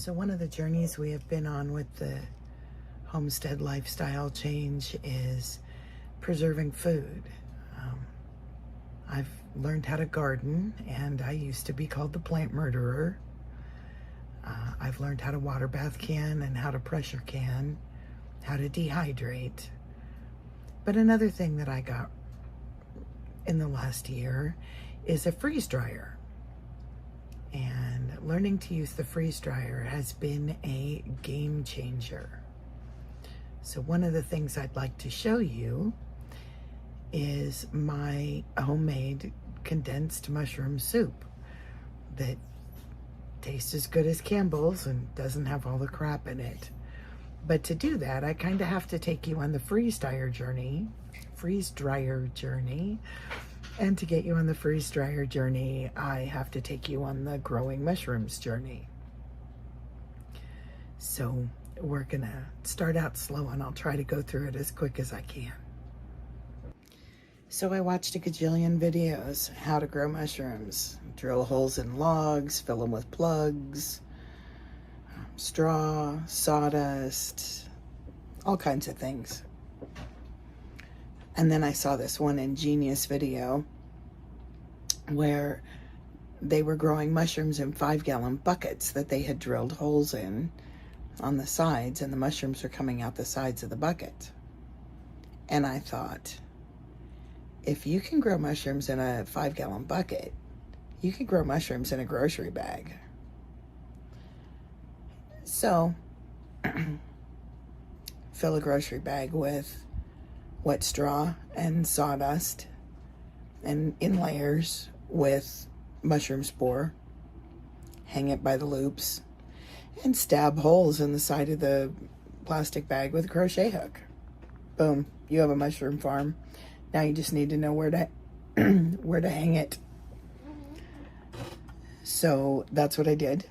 So one of the journeys we have been on with the homestead lifestyle change is preserving food. I've learned how to garden, and I used to be called the plant murderer. I've learned how to water bath can and how to pressure can, how to dehydrate. But another thing that I got in the last year is a freeze dryer. And learning to use the freeze dryer has been a game changer. So one of the things I'd like to show you is my homemade condensed mushroom soup that tastes as good as Campbell's and doesn't have all the crap in it. But to do that, I kind of have to take you on the freeze dryer journey. And to get you on the freeze dryer journey, I have to take you on the growing mushrooms journey. So we're gonna start out slow, and I'll try to go through it as quick as I can. So I watched a gajillion videos, how to grow mushrooms. Drill holes in logs, fill them with plugs, straw, sawdust, all kinds of things. And then I saw this one ingenious video where they were growing mushrooms in 5-gallon buckets that they had drilled holes in on the sides, and the mushrooms are coming out the sides of the bucket. And I thought, if you can grow mushrooms in a 5-gallon bucket, you can grow mushrooms in a grocery bag. So, fill a grocery bag with wet straw and sawdust, and in layers with mushroom spore. Hang it by the loops and stab holes in the side of the plastic bag with a crochet hook. Boom, you have a mushroom farm. Now you just need to know where to where to hang it. So that's what I did,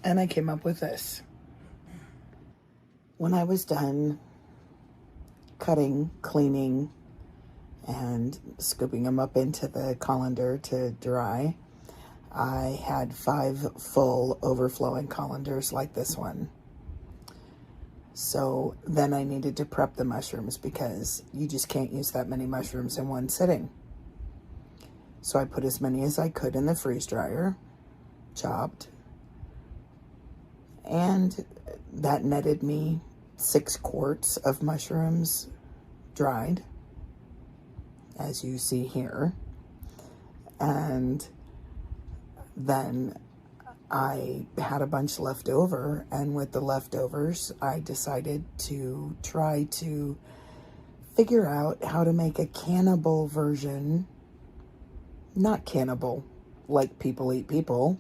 and I came up with this. When I was done cutting, cleaning, and scooping them up into the colander to dry, I had 5 full overflowing colanders like this one. So then I needed to prep the mushrooms, because you just can't use that many mushrooms in one sitting. So I put as many as I could in the freeze dryer, chopped, and that netted me 6 quarts of mushrooms dried, as you see here. And then I had a bunch left over, and with the leftovers, I decided to try to figure out how to make a cannibal version. Not cannibal, like people eat people.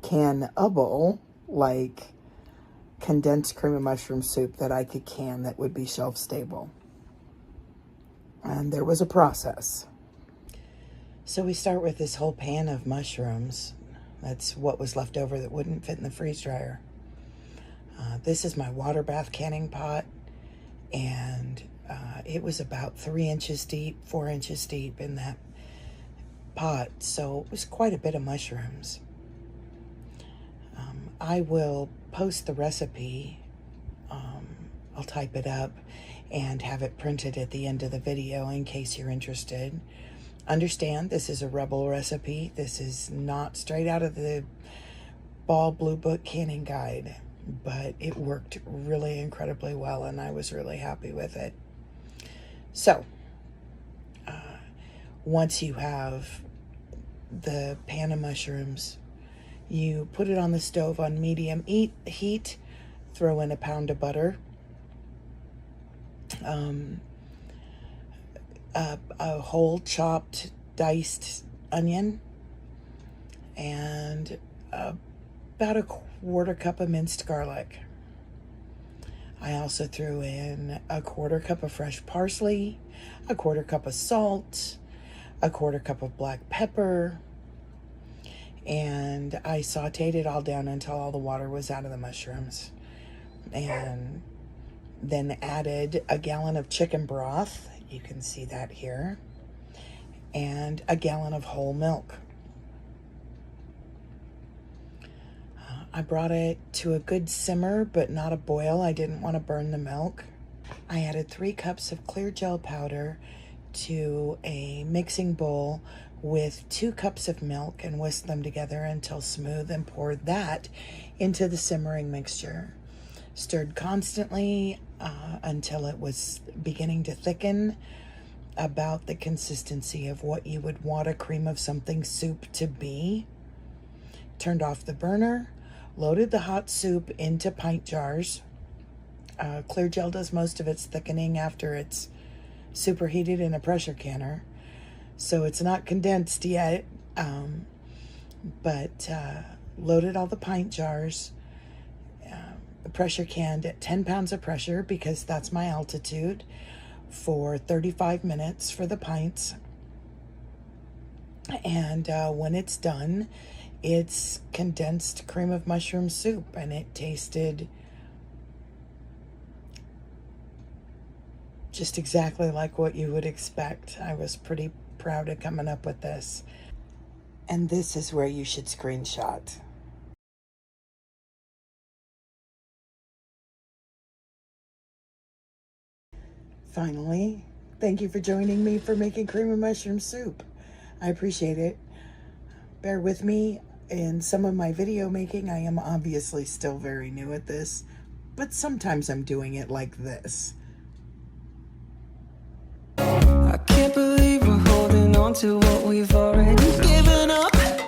Cannibal, like condensed cream of mushroom soup that I could can that would be shelf stable. And there was a process. So we start with this whole pan of mushrooms. That's what was left over that wouldn't fit in the freeze dryer. This is my water bath canning pot, and it was about 3 inches deep, 4 inches deep in that pot, so it was quite a bit of mushrooms. I will post the recipe. I'll type it up and have it printed at the end of the video in case you're interested. Understand, this is a Rebel recipe. This is not straight out of the Ball Blue Book canning guide, but it worked really incredibly well, and I was really happy with it. So, once you have the pan of mushrooms, you put it on the stove on medium heat, throw in a pound of butter, a whole chopped diced onion, and about a 1/4 cup of minced garlic. I also threw in a 1/4 cup of fresh parsley, a 1/4 cup of salt, a 1/4 cup of black pepper, and I sauteed it all down until all the water was out of the mushrooms, and then added a gallon of chicken broth. You can see that here, and a gallon of whole milk. I brought it to a good simmer, but not a boil. I didn't want to burn the milk. I added 3 cups of clear gel powder to a mixing bowl with 2 cups of milk and whisked them together until smooth and poured that into the simmering mixture. Stirred constantly until it was beginning to thicken, about the consistency of what you would want a cream of something soup to be. Turned off the burner, loaded the hot soup into pint jars. Clear gel does most of its thickening after it's superheated in a pressure canner, so it's not condensed yet, but loaded all the pint jars, pressure canned at 10 pounds of pressure because that's my altitude, for 35 minutes for the pints. And when it's done, it's condensed cream of mushroom soup, and it tasted just exactly like what you would expect. I was pretty proud of coming up with this. And this is where you should screenshot. Finally, thank you for joining me for making cream of mushroom soup. I appreciate it. Bear with me in some of my video making. I am obviously still very new at this, but sometimes I'm doing it like this. I can't believe we're holding on to what we've already given up.